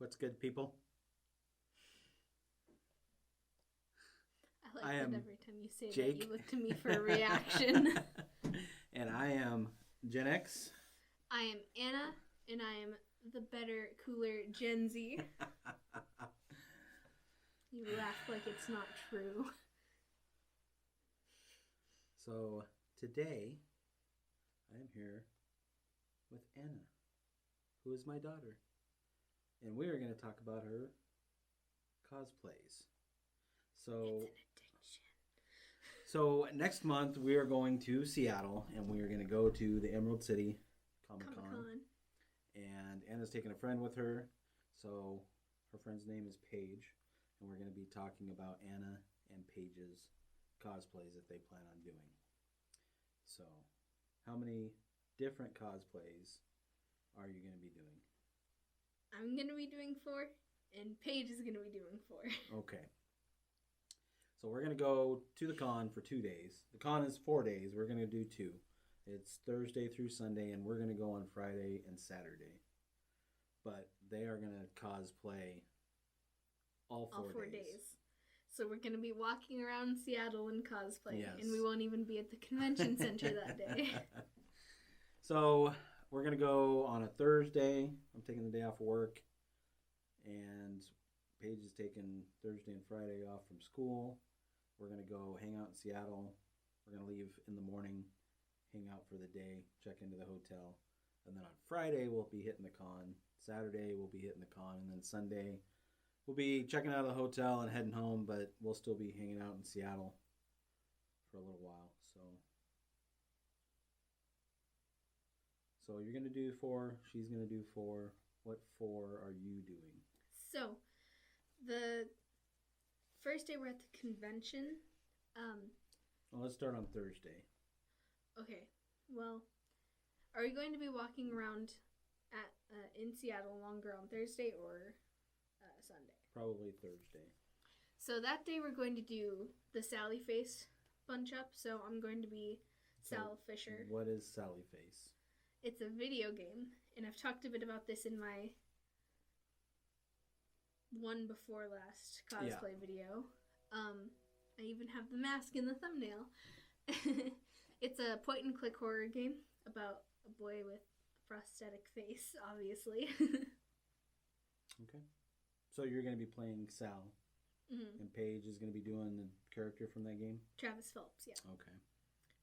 What's good, people? I like I that am every time you say Jake. that, you look to me for a reaction. And I am Gen X. I am Anna, and I am the better, cooler Gen Z. You laugh like it's not true. So today, I am here with Anna, who is my daughter. And we are going to talk about her cosplays. So, so next month we are going to Seattle, and we are going to go to the Emerald City Comic-Con. And Anna's taking a friend with her. So her friend's name is Paige, and we're going to be talking about Anna and Paige's cosplays that they plan on doing. So, how many different cosplays are you going to be doing? I'm going to be doing 4, and Paige is going to be doing 4. Okay. So we're going to go to the con for 2 days. The con is 4 days. We're going to do 2. It's Thursday through Sunday, and we're going to go on Friday and Saturday. But they are going to cosplay all 4 days. So we're going to be walking around Seattle in cosplay, Yes. and we won't even be at the convention center that day. So we're going to go on a Thursday. I'm taking the day off of work. And Paige is taking Thursday and Friday off from school. We're going to go hang out in Seattle. We're going to leave in the morning, hang out for the day, check into the hotel. And then on Friday, we'll be hitting the con. Saturday, we'll be hitting the con. And then Sunday, we'll be checking out of the hotel and heading home, but we'll still be hanging out in Seattle for a little while. So you're going to do 4. She's going to do 4. What 4 are you doing? So, the first day we're at the convention. Well, let's start on Thursday. Okay. Well, are we going to be walking around at in Seattle longer on Thursday or Sunday? Probably Thursday. So that day we're going to do the Sally Face bunch up. So I'm going to be Sal Fisher. What is Sally Face? It's a video game, and I've talked a bit about this in my one before last cosplay video. I even have the mask in the thumbnail. It's a point and click horror game about a boy with a prosthetic face, obviously. Okay. So you're going to be playing Sal. Mm-hmm. And Paige is going to be doing the character from that game? Travis Phelps, yeah. Okay.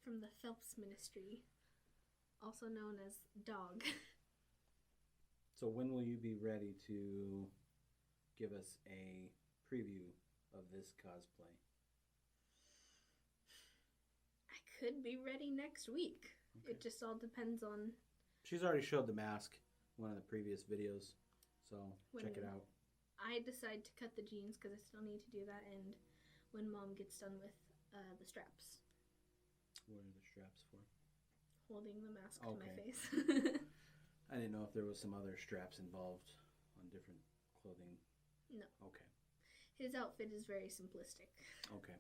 From the Phelps Ministry, also known as Dog. So when will you be ready to give us a preview of this cosplay? I could be ready next week. Okay. It just all depends on... She's already showed the mask in one of the previous videos, so check it out. I decide to cut the jeans because I still need to do that, and when Mom gets done with the straps. What are the straps for? Holding the mask to my face. I didn't know if there was some other straps involved on different clothing. No. Okay. His outfit is very simplistic. Okay.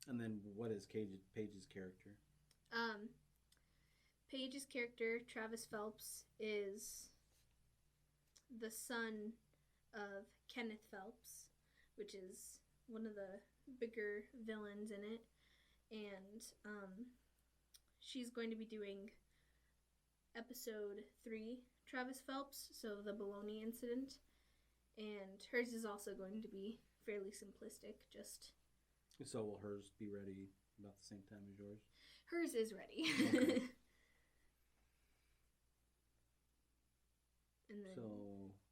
And then what is Paige's character? Paige's character, Travis Phelps, is the son of Kenneth Phelps, which is one of the bigger villains in it. And she's going to be doing episode 3, Travis Phelps, so the baloney incident. And hers is also going to be fairly simplistic, just... So will hers be ready about the same time as yours? Hers is ready. Okay. And then... So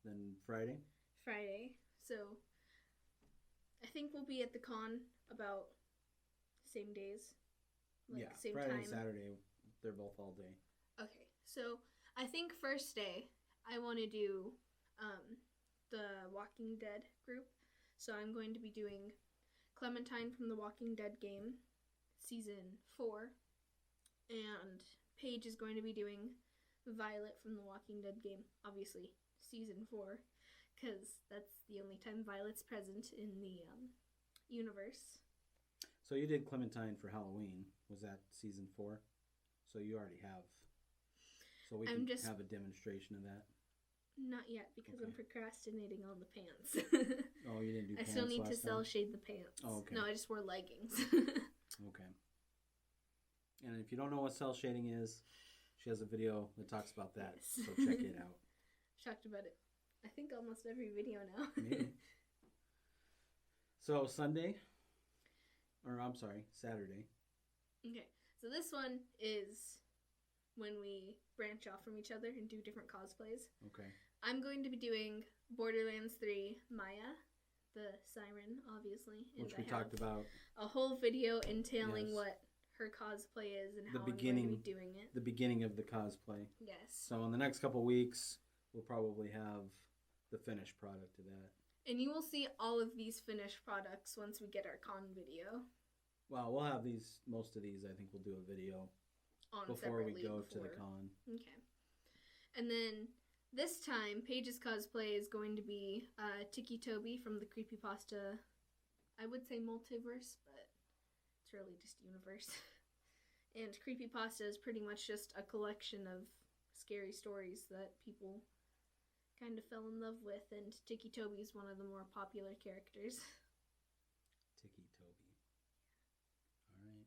then Friday? Friday. So I think we'll be at the con about same days. Like same Friday time. And Saturday, they're both all day. Okay, so I think first day I want to do the Walking Dead group. So I'm going to be doing Clementine from the Walking Dead game, season 4, and Paige is going to be doing Violet from the Walking Dead game, obviously season 4, because that's the only time Violet's present in the universe. So you did Clementine for Halloween. Was that season 4? So you already have. So we can have a demonstration of that. Not yet, because I'm Okay. procrastinating on the pants. Oh, you didn't do I pants still need to last cell time? shade the pants. Oh, okay. No, I just wore leggings. Okay. And if you don't know what cell shading is, she has a video that talks about that. Yes. So check it out. I've talked about it, I think, almost every video now. Maybe. So Sunday, or I'm sorry, Saturday. Okay, so this one is when we branch off from each other and do different cosplays. Okay. I'm going to be doing Borderlands 3 Maya, the siren, obviously. Which we talked about. A whole video entailing Yes. what her cosplay is and The how beginning, I'm going to be doing it. The beginning of the cosplay. Yes. So in the next couple weeks, we'll probably have the finished product of that. And you will see all of these finished products once we get our con video. Well, we'll have these, most of these, I think we'll do a video On before we go to the before. con. Okay. And then this time, Paige's cosplay is going to be Tiki Toby from the Creepypasta, I would say multiverse, but it's really just universe. And Creepypasta is pretty much just a collection of scary stories that people kind of fell in love with, and Tiki Toby is one of the more popular characters. Tiki Toby. Alright.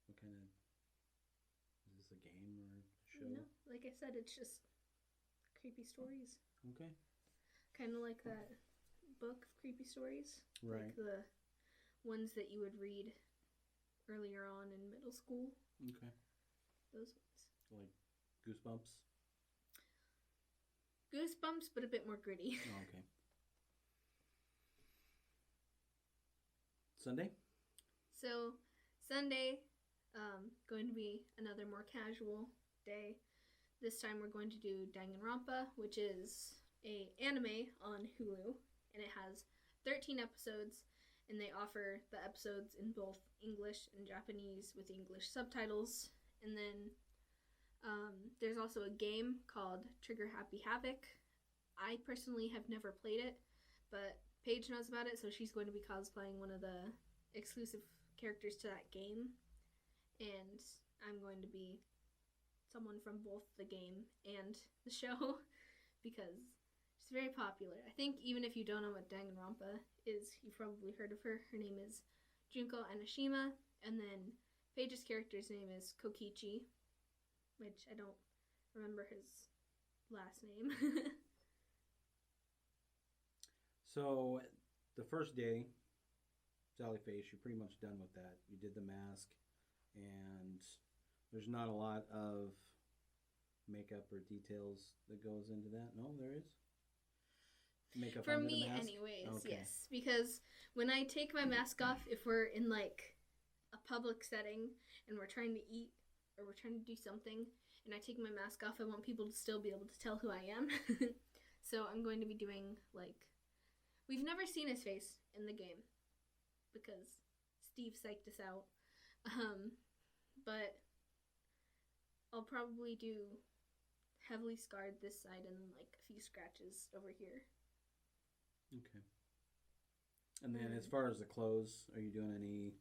What kind of... Is this a game or a show? No, like I said, it's just creepy stories. Okay. Kind of like that book of creepy stories. Right. Like the ones that you would read earlier on in middle school. Okay. Those ones. Like Goosebumps? Goosebumps, but a bit more gritty. Oh, okay. Sunday? So, Sunday, going to be another more casual day. This time we're going to do Danganronpa, which is a anime on Hulu, and it has 13 episodes, and they offer the episodes in both English and Japanese with English subtitles. And then there's also a game called Trigger Happy Havoc. I personally have never played it, but Paige knows about it, so she's going to be cosplaying one of the exclusive characters to that game. And I'm going to be someone from both the game and the show because she's very popular. I think even if you don't know what Danganronpa is, you've probably heard of her. Her name is Junko Anashima, and then Paige's character's name is Kokichi, which I don't remember his last name. So, the first day, Sally Face, you're pretty much done with that. You did the mask, and there's not a lot of makeup or details that goes into that. No, there is? Makeup For under me, the mask? anyways, Okay. yes. Because when I take my mask off, if we're in like a public setting and we're trying to eat or we're trying to do something, and I take my mask off, I want people to still be able to tell who I am. So I'm going to be doing like... We've never seen his face in the game because Steve psyched us out. But I'll probably do heavily scarred this side and like a few scratches over here. Okay. And then as far as the clothes, are you doing any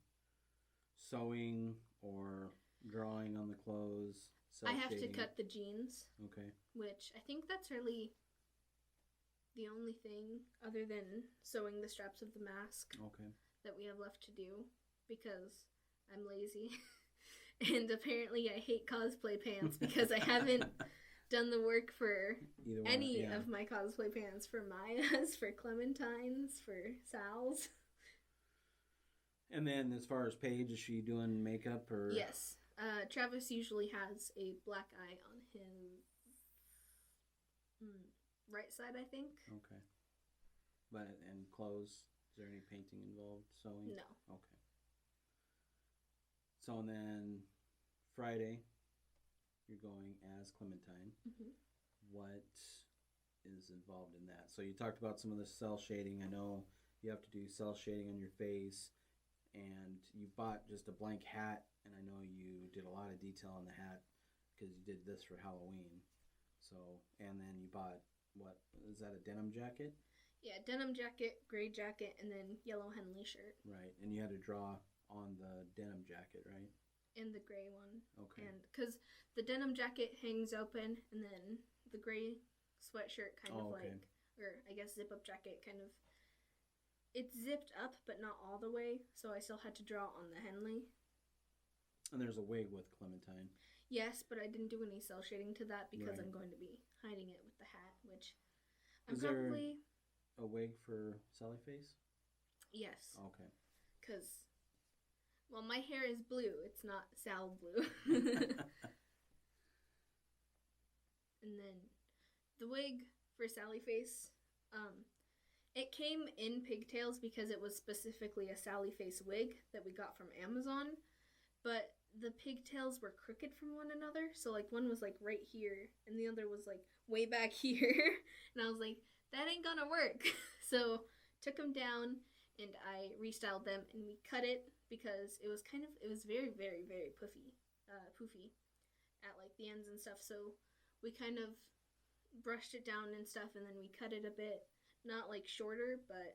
sewing or drawing on the clothes? I have to Self-shading? cut the jeans, Okay. which I think that's really the only thing other than sewing the straps of the mask Okay. that we have left to do because I'm lazy. And apparently I hate cosplay pants because I haven't done the work for Either one, any yeah. of my cosplay pants, for Maya's, for Clementine's, for Sal's. And then as far as Paige, is she doing makeup or? Yes. Travis usually has a black eye on his right side, I think. Okay. But, and clothes, is there any painting involved, sewing? No. Okay. So, and then Friday, you're going as Clementine. Mm-hmm. What is involved in that? So you talked about some of the cell shading. I know you have to do cell shading on your face, and you bought just a blank hat, and I know you did a lot of detail on the hat because you did this for Halloween. So, and then you bought, what, is that a denim jacket? Yeah, denim jacket, gray jacket, and then yellow Henley shirt. Right, and you had to draw on the denim jacket, right? And the gray one. Okay. And because the denim jacket hangs open, and then the gray sweatshirt kind Oh, of okay. like, or I guess zip up jacket kind of. It's zipped up, but not all the way, so I still had to draw on the Henley. And there's a wig with Clementine. Yes, but I didn't do any cell shading to that because Right. I'm going to be hiding it with the hat, which I'm Is probably... there a wig for Sally Face? Yes. Okay. Because, well, my hair is blue. It's not Sal blue. And then the wig for Sally Face, it came in pigtails because it was specifically a Sally Face wig that we got from Amazon, but the pigtails were crooked from one another, so like one was like right here and the other was like way back here, and I was like, that ain't gonna work. So took them down and I restyled them and we cut it because it was very, very, very poofy at like the ends and stuff, so we kind of brushed it down and stuff, and then we cut it a bit, not like shorter, but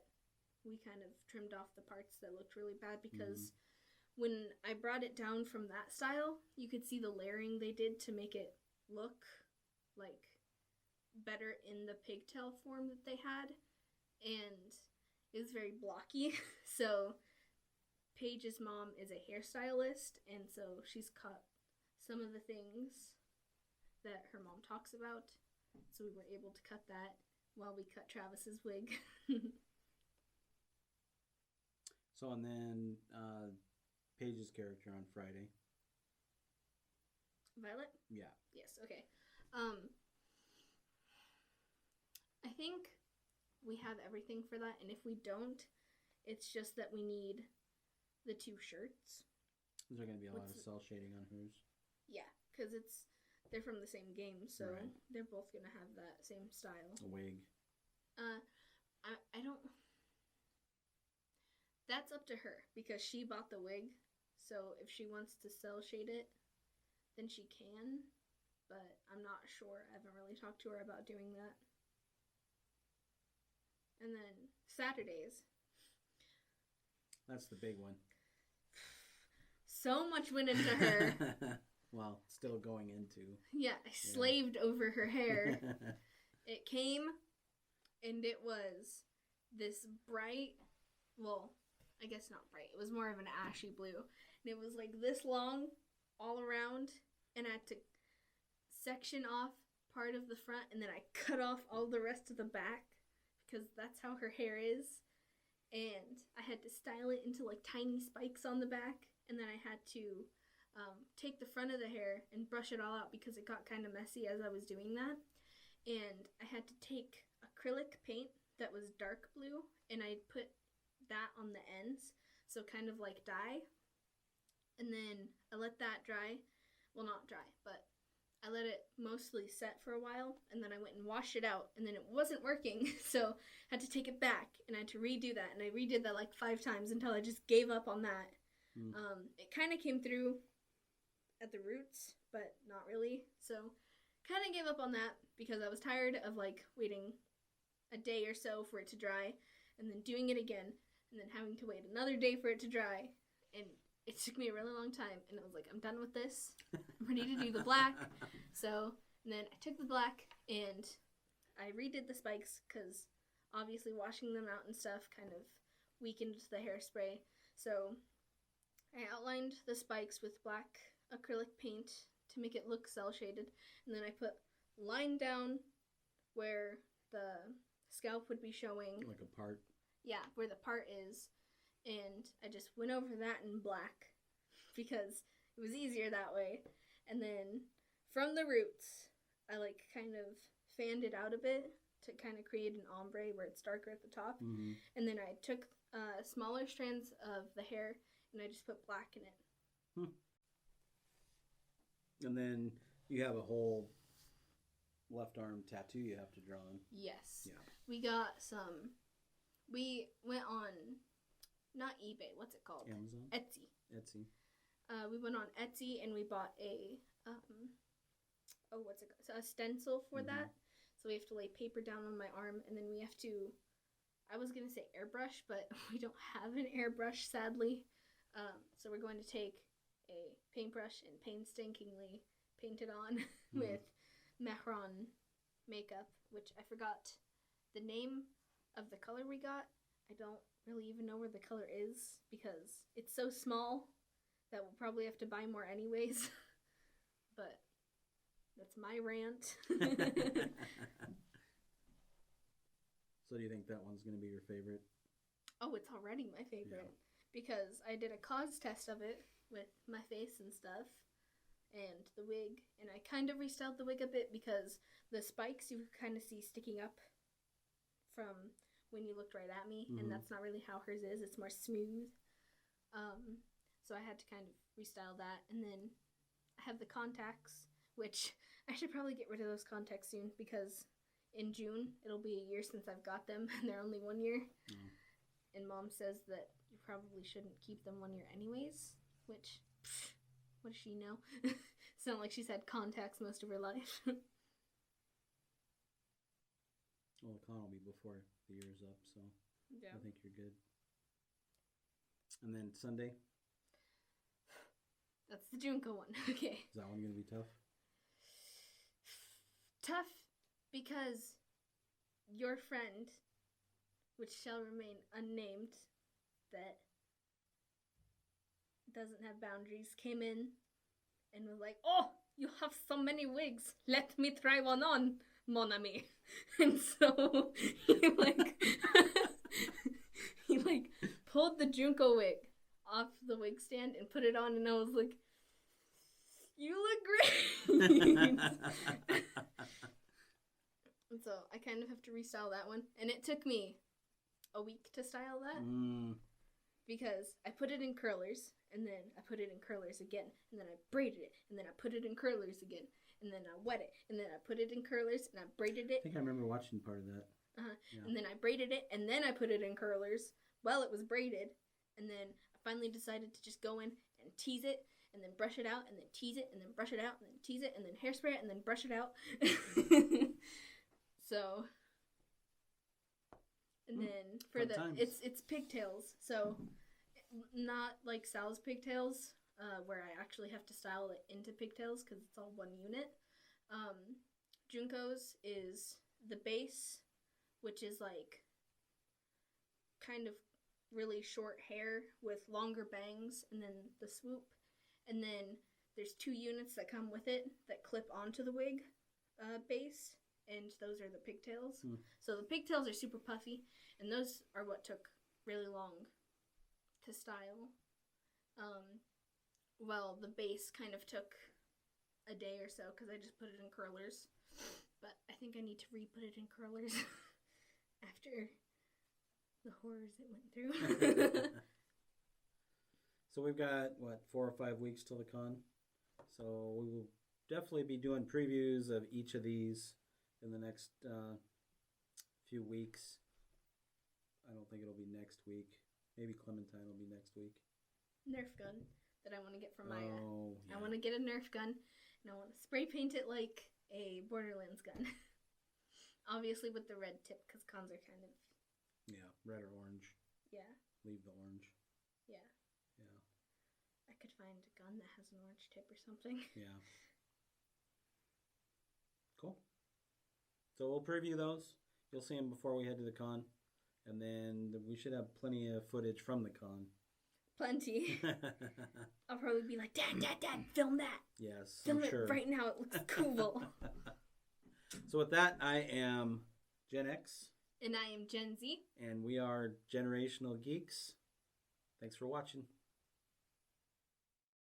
we kind of trimmed off the parts that looked really bad because when I brought it down from that style, you could see the layering they did to make it look like better in the pigtail form that they had, and it was very blocky. So Paige's mom is a hairstylist, and so she's cut some of the things that her mom talks about, so we were able to cut that while we cut Travis's wig. So, and then Paige's character on Friday. Violet? Yeah. Yes, okay. I think we have everything for that, and if we don't, it's just that we need the 2 shirts. Is there going to be a lot of cell shading on hers? Yeah, because they're from the same game, so Right. they're both going to have that same style. A wig. I don't... That's up to her, because she bought the wig, so if she wants to cell shade it, then she can, but I'm not sure. I haven't really talked to her about doing that. And then Saturdays. That's the big one. So much went into her. Well, still going into. Yeah, I slaved over her hair. It came, and it was this bright, well, I guess not bright. It was more of an ashy blue. And it was like this long all around, and I had to section off part of the front, and then I cut off all the rest of the back, because that's how her hair is. And I had to style it into like tiny spikes on the back, and then I had to take the front of the hair and brush it all out because it got kind of messy as I was doing that. And I had to take acrylic paint that was dark blue, and I put that on the ends, so kind of like dye. And then I let that dry. Well, not dry, but I let it mostly set for a while, and then I went and washed it out, and then it wasn't working, so I had to take it back, and I had to redo that, and I redid that like 5 times until I just gave up on that. It kind of came through at the roots, but not really, so kind of gave up on that because I was tired of like waiting a day or so for it to dry, and then doing it again, and then having to wait another day for it to dry, and it took me a really long time, and I was like, I'm done with this. I'm ready to do the black. So, and then I took the black, and I redid the spikes, because obviously washing them out and stuff kind of weakened the hairspray. So, I outlined the spikes with black acrylic paint to make it look cell shaded, and then I put line down where the scalp would be showing. Like a part. Yeah, where the part is. And I just went over that in black because it was easier that way. And then from the roots, I like kind of fanned it out a bit to kind of create an ombre where it's darker at the top. And then I took smaller strands of the hair and I just put black in it. And then you have a whole left arm tattoo you have to draw on. Yes. Yeah. We got some. We went on, not eBay, what's it called? Amazon? Etsy. We went on Etsy and we bought a, what's it called? So a stencil for that. So we have to lay paper down on my arm, and then we have to, I was going to say airbrush, but we don't have an airbrush, sadly. So we're going to take a paintbrush and painstakingly paint it on with Mehron makeup, which I forgot the name of the color we got. I don't really even know where the color is because it's so small that we'll probably have to buy more anyways. But that's my rant. So do you think that one's going to be your favorite? Oh, it's already my favorite. Yeah. Because I did a cause test of it with my face and stuff and the wig. And I kind of restyled the wig a bit because the spikes you kind of see sticking up from when you looked right at me. And that's not really how hers is. It's more smooth. So I had to kind of restyle that. And then I have the contacts, which I should probably get rid of those contacts soon because in June it'll be a year since I've got them and they're only 1 year. And Mom says that you probably shouldn't keep them 1 year anyways, which, what does she know? It's not like she's had contacts most of her life. Well, the con will be before the year's up, so yeah. I think you're good. And then Sunday? That's the Junko one. Okay. Is that one going to be tough? Tough because your friend, which shall remain unnamed, that doesn't have boundaries, came in and was like, "Oh, you have so many wigs. Let me try one on, mon ami." And so he like pulled the Junko wig off the wig stand and put it on, and I was like, "You look great." And so I kind of have to restyle that one, and it took me a week to style that because I put it in curlers, and then I put it in curlers again, and then I braided it, and then I put it in curlers again, and then I wet it, and then I put it in curlers, and I braided it. I think I remember watching part of that. Yeah. And then I braided it, and then I put it in curlers while it was braided, and then I finally decided to just go in and tease it, and then brush it out, and then tease it, and then brush it out, and then tease it, and then hairspray it, and then brush it out. So, and then for the it's pigtails, so not like Sal's pigtails, where I actually have to style it into pigtails because it's all one unit. Junko's is the base, which is like kind of really short hair with longer bangs, and then the swoop, and then there's 2 units that come with it that clip onto the wig base. And those are the pigtails. So the pigtails are super puffy, and those are what took really long to style. Well, the base kind of took a day or so because I just put it in curlers. But I think I need to re-put it in curlers after the horrors it went through. So we've got, 4 or 5 weeks till the con? So we will definitely be doing previews of each of these in the next few weeks. I don't think it'll be next week. Maybe Clementine will be next week. Nerf gun that I want to get from Maya. Oh, yeah. I want to get a Nerf gun, and I want to spray paint it like a Borderlands gun. Obviously with the red tip, because cons are kind of... Yeah, red or orange. Yeah. Leave the orange. Yeah. Yeah. I could find a gun that has an orange tip or something. Yeah. Cool. So we'll preview those. You'll see them before we head to the con. And then we should have plenty of footage from the con. Plenty. I'll probably be like, Dad, film that. Yes, film I'm sure. It right now. It looks cool. So with that, I am Gen X. And I am Gen Z. And we are Generational Geeks. Thanks for watching.